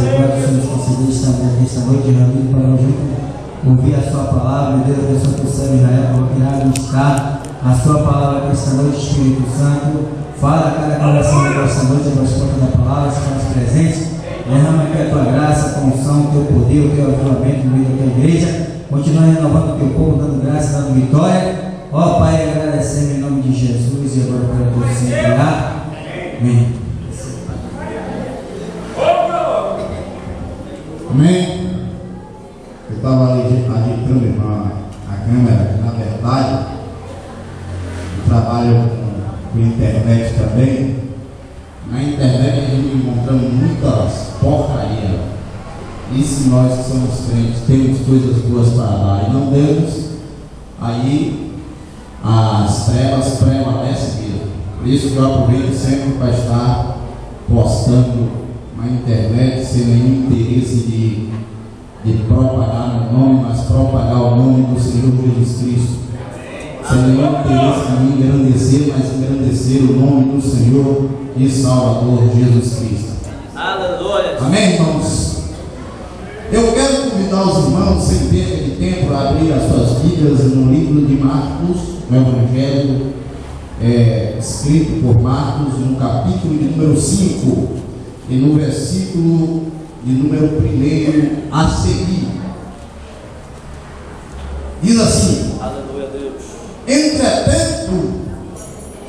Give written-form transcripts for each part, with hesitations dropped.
Esta noite reunido para ouvir a sua palavra. Deus abençoe o céu de Israel, que irá buscar a sua palavra esta noite. Espírito Santo, fala a cada coração desta noite, a resposta da palavra, se faz presente. Derrama aqui a tua graça, a tua unção, o teu poder, o teu avivamento no meio da tua igreja. Continua renovando o teu povo, dando graça, dando vitória. Ó Pai, agradecemos em nome de Jesus e agora para Deus sempre. Amém. Amém? Eu estava agitando a câmera, na verdade, eu trabalho com internet também. Na internet a gente encontramos muitas porcarias. E se nós que somos crentes temos coisas boas para dar e não temos, aí as trevas prevalecem mesmo. Por isso que eu aproveito sempre para estar postando na internet sem nenhum interesse de propagar meu nome, mas propagar o nome do Senhor Jesus Cristo. Sem nenhum interesse em engrandecer, mas engrandecer o nome do Senhor e Salvador Jesus Cristo. Aleluia. Amém, irmãos? Eu quero convidar os irmãos, sem perda de tempo, a abrir as suas Bíblias no livro de Marcos, no Evangelho, escrito por Marcos, no capítulo de número 5, e no versículo de número 1 a seguir. Diz assim: Aleluia, Deus. Entretanto,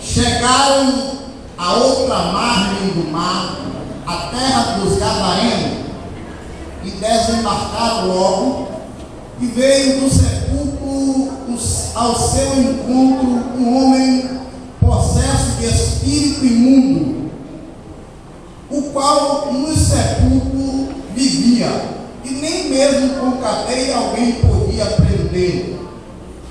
chegaram a outra margem do mar, a terra dos Gadarenos, e desembarcaram logo, e veio do sepulcro ao seu encontro um homem possesso de espírito imundo, o qual no sepulcro vivia, e nem mesmo com cadeia alguém podia prendê-lo,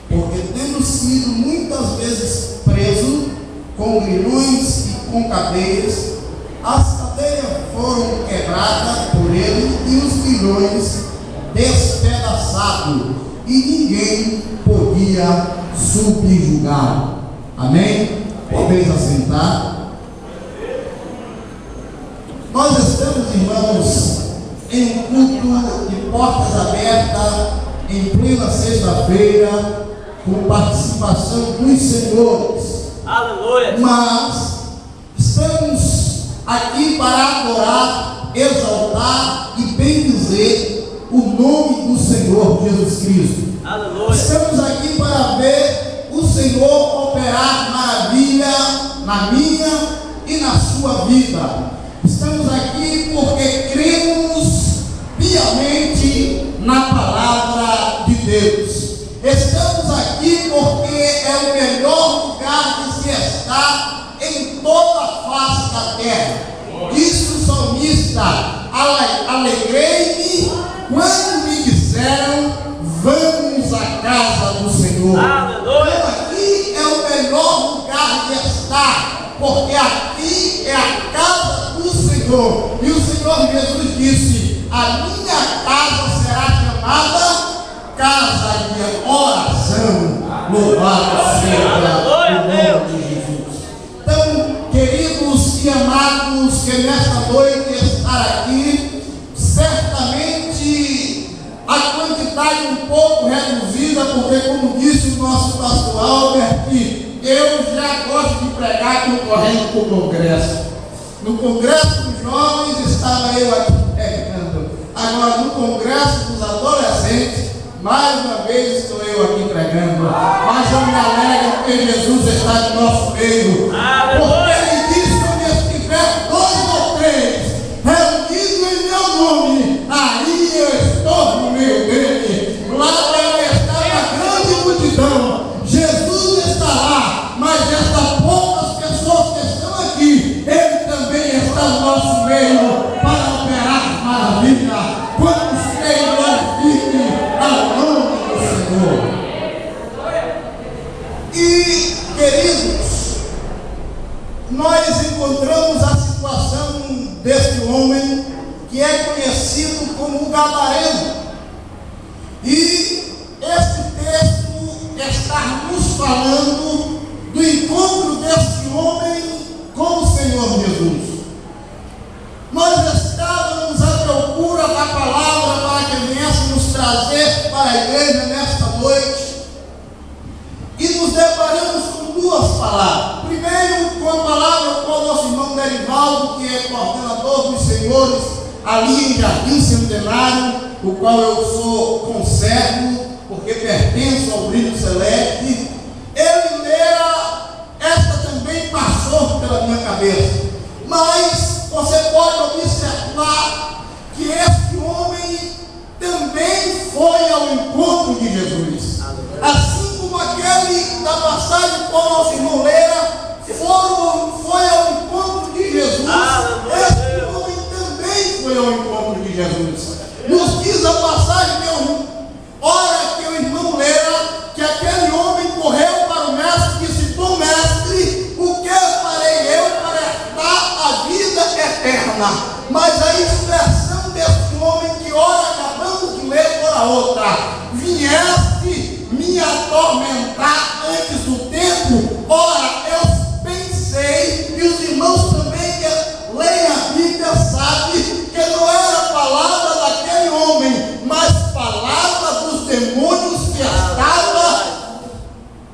porque tendo sido muitas vezes preso com grilhões e com cadeias, as cadeias foram quebradas por ele e os grilhões despedaçados, e ninguém podia subjugá-lo. Amém? Podeis assentar. Nós estamos, irmãos, em um culto de portas abertas, em plena sexta-feira, com participação dos senhores. Aleluia. Mas estamos aqui para adorar, exaltar e bendizer o nome do Senhor Jesus Cristo. Aleluia. Estamos aqui para ver o Senhor operar maravilha na minha e na sua vida. Estamos aqui porque cremos piamente na palavra de Deus. Estamos aqui porque é o melhor lugar de se estar em toda a face da terra. Disse o salmista: alegrei-me quando me disseram, vamos à casa do Senhor. Aleluia. Então aqui é o melhor lugar de estar, porque aqui é a casa do Senhor. E o Senhor Jesus disse: a minha casa será chamada casa de oração. Louvado seja o nome de Jesus. Então, queridos e amados, que nesta noite estar aqui, certamente a quantidade um pouco reduzida, porque como disse o nosso pastor Albert, eu já gosto de pregar concorrendo com o congresso. No congresso dos jovens estava eu aqui pregando. Agora no congresso dos adolescentes, mais uma vez estou eu aqui pregando. Mas eu me alegro porque Jesus está de nosso meio. Porque ele disse: onde estiver 2 ou 3 reunidos em meu nome, aí eu estou no meio dele. Lá eu estar na grande multidão. Jesus está lá, mas estas poucas pessoas que estão aqui, ele também está no nosso meio para operar maravilha. Quantos creem glorifiquem ao nome do Senhor. E, queridos, nós encontramos a situação deste homem que é conhecido como o Gadareno. E este texto está nos falando do encontro deste homem com o Senhor Jesus. Nós estávamos a preocupar para a igreja nesta noite e nos deparamos com duas palavras. Primeiro, com a palavra com o nosso irmão Derivaldo, que é coordenador dos senhores ali em Jardim Centenário, o qual eu sou conservo, porque pertenço ao Brilho Celeste. Ele lera, esta também passou pela minha cabeça, mas você pode observar que este homem também foi ao encontro de Jesus, assim como aquele da passagem com o nosso irmão Leira foi ao encontro de Jesus. Este homem também foi ao encontro de Jesus. Nos diz a passagem que o irmão Leira, que aquele homem correu para o mestre e disse: bom mestre, o que farei eu para herdar a vida eterna? Mas a expressão desse homem, que ora acabamos de ler, ora outra: vieste me atormentar antes do tempo. Ora, eu pensei, e os irmãos também que leem a Bíblia sabem, que não era palavra daquele homem, mas palavra dos demônios que estava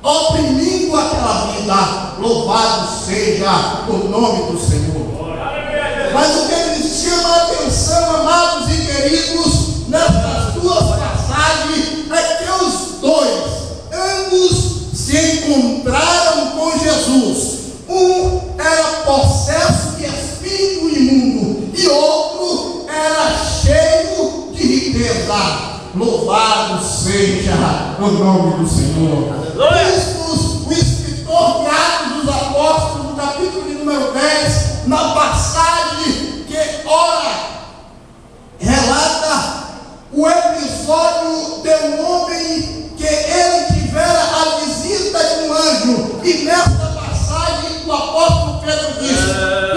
oprimindo aquela vida. Louvado seja o nome do Senhor. Mas o que ele chama a atenção, amados e queridos, nessas duas passagens, é que os dois, ambos se encontraram com Jesus. Um era possesso de espírito imundo e outro era cheio de riqueza. Louvado seja o nome do Senhor. O escritor de Atos dos Apóstolos, no capítulo de número 10, na passagem que ora relata o episódio de um homem que ele tivera a visita de um anjo, e nesta passagem o apóstolo Pedro diz: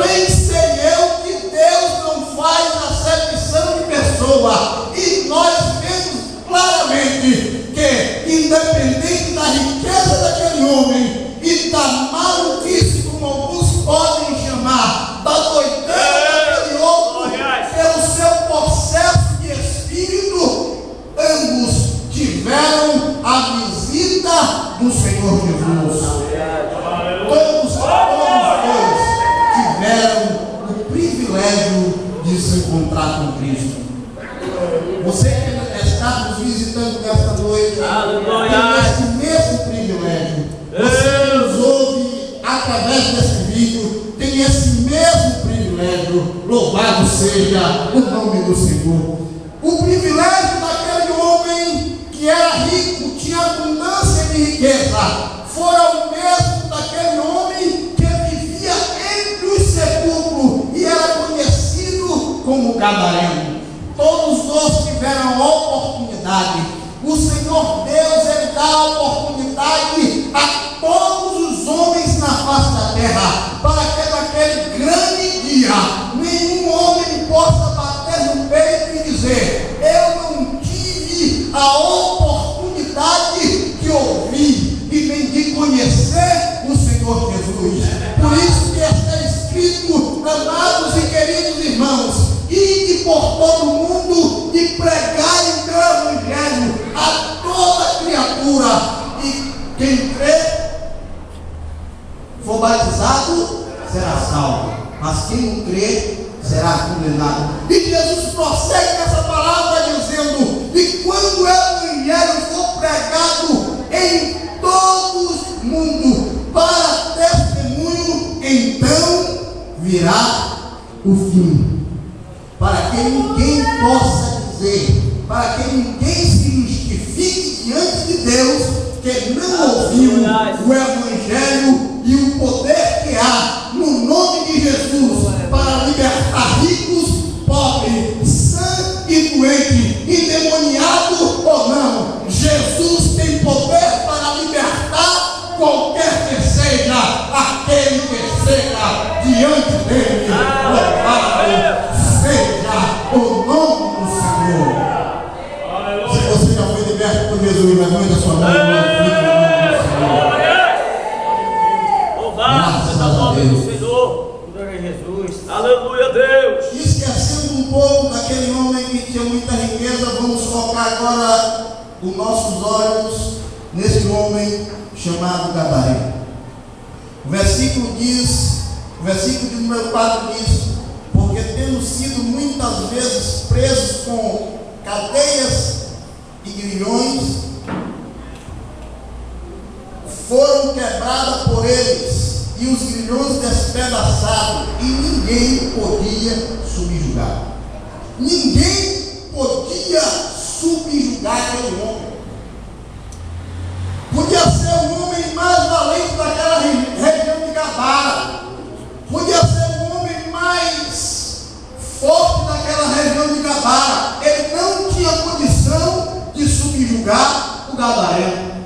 pensei eu que Deus não faz acepção de pessoa. E nós vemos claramente que, independente da riqueza daquele homem e da maluquice, como alguns podem chamar, da doideira daquele outro, pelo seu processo de espírito, ambos tiveram a visita do Senhor Jesus. Todos dois tiveram o privilégio de se encontrar com Cristo. Você que está nos visitando nesta noite, tem esse mesmo privilégio. Você que nos ouve através desse vídeo tem esse mesmo privilégio. Louvado seja o nome do Senhor. O privilégio daquele homem que era rico, tinha abundância de riqueza, fora o mesmo daquele homem que vivia entre os sepulcros e era conhecido como gadareno. Todos nós tiveram a oportunidade. O Senhor Deus, Ele dá a oportunidade a todos os homens na face da terra, para que naquele grande dia nenhum homem possa bater no peito e dizer: eu não tive a oportunidade de ouvir e nem de conhecer o Senhor Jesus. Por isso que está escrito, amados e queridos irmãos: ide por todo o mundo e pregai o meu evangelho a toda criatura, e quem crê, for batizado, será salvo, mas quem não crê será condenado. E Jesus prossegue nessa palavra dizendo: e quando o evangelho for pregado em todo o mundo para testemunho, então virá o fim, para que ninguém possa dizer, para que ninguém se justifique diante de Deus que não ouviu o evangelho e o poder que há no nome de Jesus para libertar ricos, pobres, sã e doente, endemoniado ou não. Jesus tem poder para libertar qualquer que seja aquele que esteja diante dele. Louvado seja o nome do Senhor. Se você já foi liberto por Jesus, levante a sua mão e glorifique o nome do Senhor. Louvado seja o nome do Senhor. Glória a Jesus. Aleluia, Deus. Esquecendo um pouco daquele homem que tinha muita riqueza, vamos focar agora os nossos olhos nesse homem chamado Gadareno. O versículo de número 4 diz: porque tendo sido muitas vezes presos com cadeias e grilhões, foram quebradas por eles, e os grilhões despedaçados, e ninguém podia subjugar. Ninguém podia subjugar aquele homem. Podia ser o homem mais valente daquela região de Gadara. Podia ser o homem mais forte daquela região de Gadara. Ele não tinha condição de subjugar o gadareno.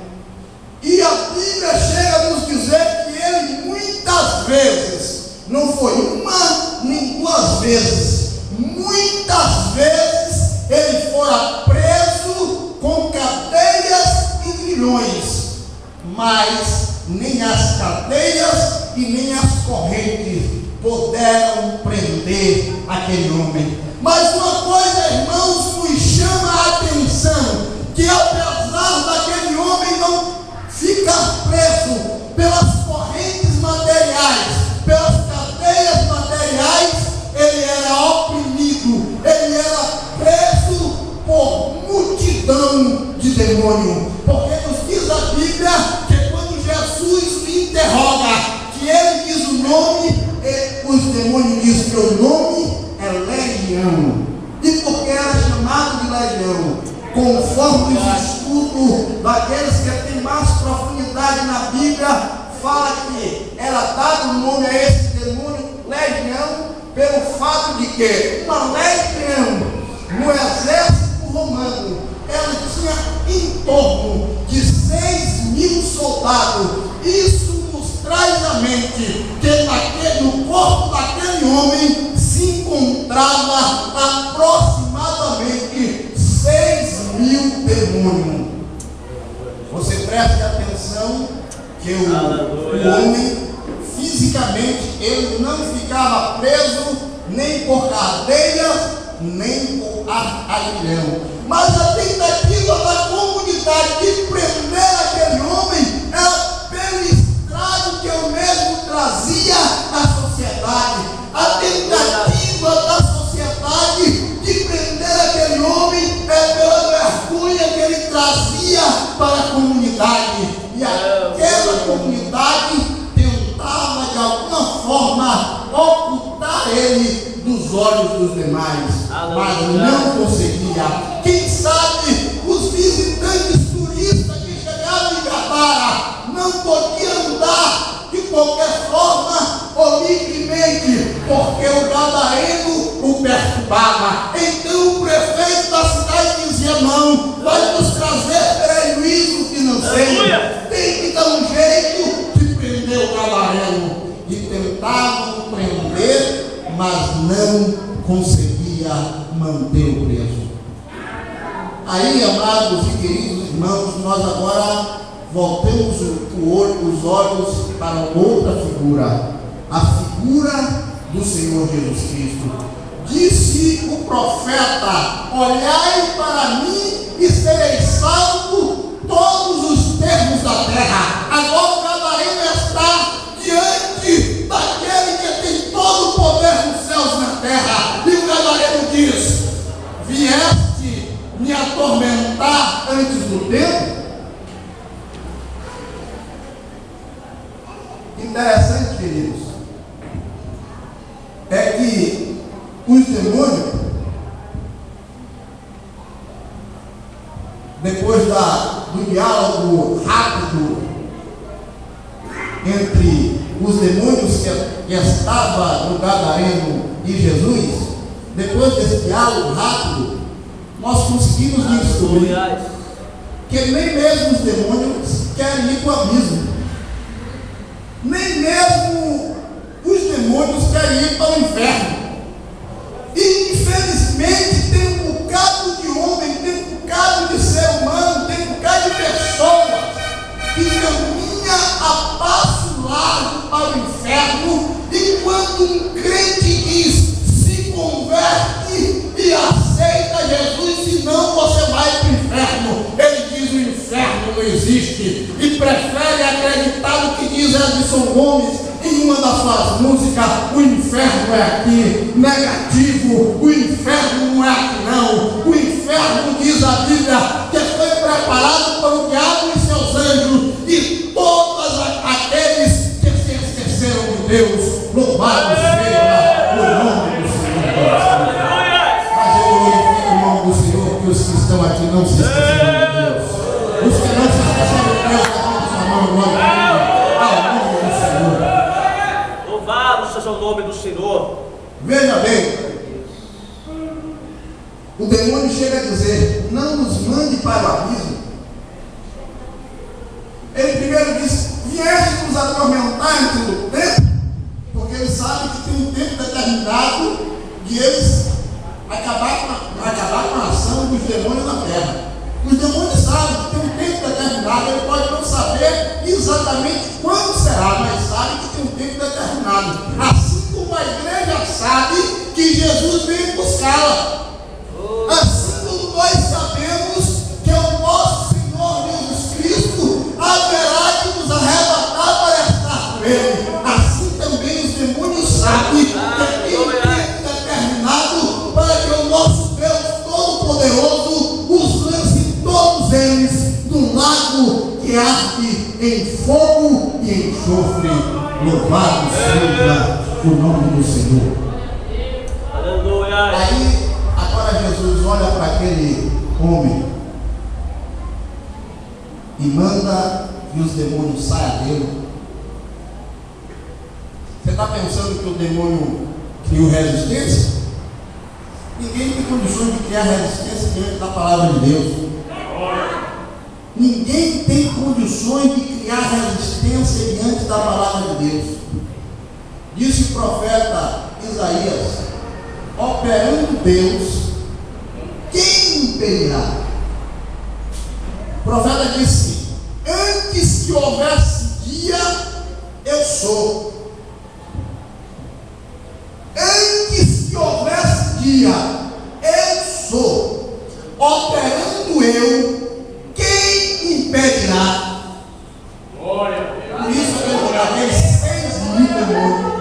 E a Bíblia chega a nos dizer que ele muitas vezes, não foi uma nem duas vezes, muitas vezes ele fora preso com cadeias e grilhões, mas nem as cadeias e nem as correntes puderam prender aquele homem. Mas uma coisa, irmãos, nos chama a atenção, que apesar daquele homem não ficar preso pelas correntes materiais, pelas cadeias materiais, ele era oprimido, ele era preso por multidão de demônios. Porque nos diz a Bíblia que quando Jesus o interroga, que ele diz o nome, os demônios dizem que o nome é Legião. E porque era chamado de Legião? Conforme os estudos daqueles que têm mais profundidade na Bíblia, fala que era dado o nome a esse demônio Legião, pelo fato de que uma legião no exército romano, ela tinha em torno de 6.000 soldados. Isso nos traz à mente que no corpo daquele homem se encontrava aproximadamente 6.000 demônios. Você preste atenção que o homem, fisicamente, ele não ficava preso nem por cadeia, nem por aguilhão. Mas a tentativa da comunidade de prender aquele homem era pelo estrago que eu mesmo trazia à sociedade. A tentativa da sociedade de prender aquele homem é pela vergonha que ele trazia para a comunidade. E aquela comunidade tentava de alguma forma ocultar ele dos olhos dos demais, mas não conseguia. Quem sabe os visitantes turistas que chegavam em Gadara não podiam andar de qualquer forma ou livremente, porque o gadareno o perturbava. Então o prefeito da cidade dizia: não, vai nos trazer prejuízo financeiro, tem que dar um jeito de prender o gadareno. E tentavam prender, mas não conseguia manter o preso. Aí, amados e queridos irmãos, nós agora voltemos os olhos para outra figura, a figura do Senhor Jesus Cristo. Disse o profeta: olhai para mim e sereis salvos todos os termos da terra. Agora o gadareno está diante daquele que tem todo o poder nos céus e na terra. E o gadareno diz: vieste me atormentar antes do tempo? Interessante, queridos, é que os demônios, depois do diálogo rápido entre os demônios que estavam no gadareno e Jesus, depois desse diálogo rápido, nós conseguimos descobrir que nem mesmo os demônios querem ir para o abismo. Nem mesmo os demônios querem ir para o inferno. E infelizmente tem um bocado de homem, tem um bocado de ser humano, tem um bocado de pessoas que caminha a passo largo para o inferno, enquanto um crente diz: se converte e aceita Jesus, senão você vai para o inferno. Ele Edson Gomes, em uma das suas músicas, o inferno é aqui, negativo, o inferno não é aqui não, o inferno, diz a Bíblia, que foi preparado para o diabo e seus anjos, e todos aqueles que se esqueceram de Deus, louvado seja o nome do Senhor. Mas eu glorifico o nome do Senhor, porque os que estão aqui não se esqueceram de Deus, os que não se esqueceram de Deus, seja o nome do Senhor. Veja bem, o demônio chega a dizer: não nos mande para o abismo. Ele primeiro diz: vieste nos atormentar antes do tempo, porque ele sabe que tem um tempo determinado de eles acabar com a ação dos demônios na terra. Os demônios sabem que tem um tempo determinado, ele pode não saber exatamente quando será, mas sabe que tem um tempo determinado. Assim como a igreja sabe que Jesus veio buscá-la. Assim como nós sabemos que o nosso Senhor Jesus Cristo haverá de nos arrebatar para estar com Ele. Assim também os demônios sabem que tem um tempo determinado para que o nosso Deus Todo-Poderoso os lance todos eles no lago que arde em fogo e enxofre. Louvado seja o nome do Senhor. Aleluia. Aí, agora Jesus olha para aquele homem e manda que os demônios saiam dele. Você está pensando que o demônio criou resistência? Ninguém tem condições de criar resistência diante da palavra de Deus. Ninguém tem condições de criar resistência diante da palavra de Deus. Disse o profeta Isaías: operando Deus, quem impedirá? O profeta disse: antes que houvesse dia, eu sou. Antes que houvesse dia, eu sou. Operando eu, quem impedirá? Por isso aqueles 6.000 demônios,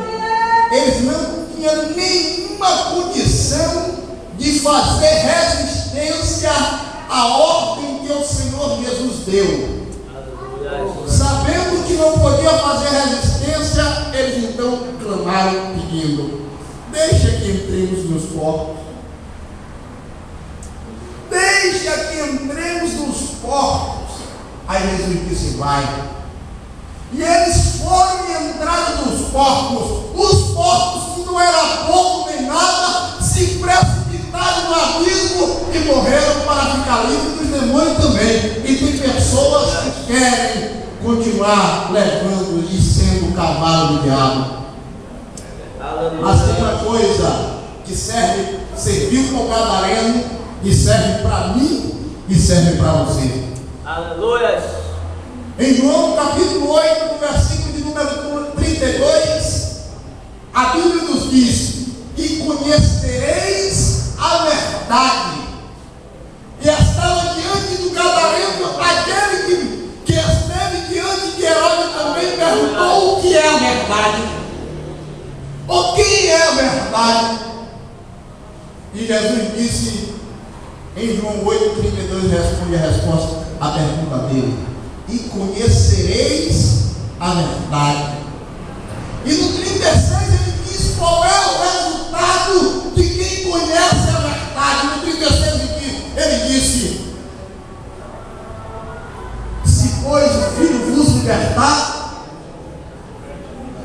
eles não tinham nenhuma condição de fazer resistência à ordem que o Senhor Jesus deu. Sabendo que não podia fazer resistência, eles então clamaram pedindo: deixa que entremos nos porcos. Deixa que entremos nos porcos. Aí Jesus disse: vai. E eles foram e entraram nos porcos. Os porcos, que não era pouco nem nada, se precipitaram no abismo e morreram para ficar livres dos demônios também. E tem pessoas que querem continuar levando e sendo o cavalo do diabo. Mas tem uma coisa que serviu para o gadareno, e serve para mim e serve para você. Aleluia. Em João capítulo 8, no versículo de número 32, a Bíblia nos diz que conhecereis a verdade. E estava diante do gadareno aquele que esteve diante de Herodes também perguntou: o que é a verdade? O que é a verdade? E Jesus disse, em João 8,32, responde a resposta à pergunta dele: e conhecereis a verdade. E no 36 ele diz qual é o resultado de quem conhece a verdade. No 36 ele disse: se pois o Filho vos libertar,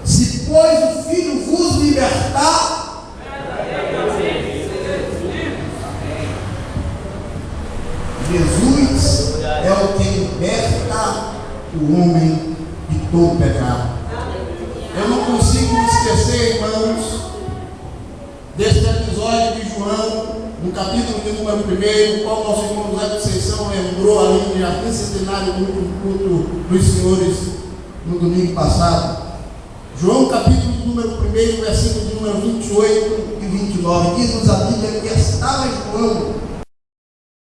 se pois o Filho vos libertar, Jesus é o que liberta o homem de todo pecado. Eu não consigo me esquecer, irmãos, deste episódio de João, no capítulo de número 1, qual nosso irmão José Conceição lembrou ali no Jardim Centenário do culto dos senhores no domingo passado. João capítulo de número 1, versículo de número 28 e 29, diz-nos a Bíblia que estava João